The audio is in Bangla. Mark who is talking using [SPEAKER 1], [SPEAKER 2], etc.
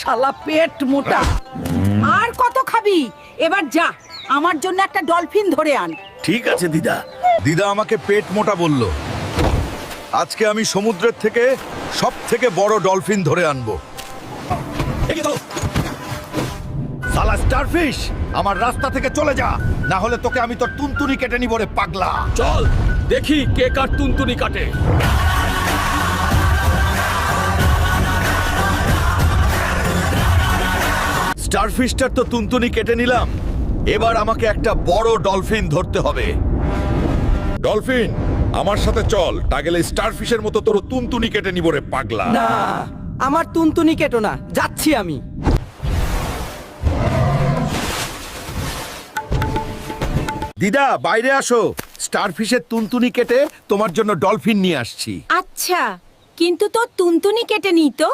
[SPEAKER 1] শালা পেট মোটা। আর কত খাবি? এবার যা, আমার জন্য একটা ডলফিন ধরে আন।
[SPEAKER 2] ঠিক আছে দিদা।
[SPEAKER 3] দিদা আমাকে পেট মোটা বলল। আজকে আমি সমুদ্রের থেকে সব থেকে বড় ডলফিন ধরে আনবো।
[SPEAKER 2] শালা স্টারফিশ, আমার রাস্তা থেকে চলে যা, না হলে তোকে আমি তোর তুনতুনি কেটে নিব রে পাগলা।
[SPEAKER 4] চল দেখি কে কার তুনতুনি কাটে।
[SPEAKER 2] স্টারফিশটার তো তুনতুনি কেটে নিলাম, এবার আমাকে একটা বড় ডলফিন ধরতে হবে। ডলফিন, আমার সাথে চল, তা গেলে স্টারফিশের মতো তোর তুনতুনি কেটে নিব রে পাগলা।
[SPEAKER 5] না, আমার তুনতুনি কেটো না, যাচ্ছি আমি।
[SPEAKER 2] দিদা বাইরে আসো, স্টারফিশের তুনতুনি কেটে তোমার জন্য ডলফিন নিয়ে আসছি।
[SPEAKER 1] আচ্ছা, কিন্তু তোর তুনতুনি কেটে নিই তো।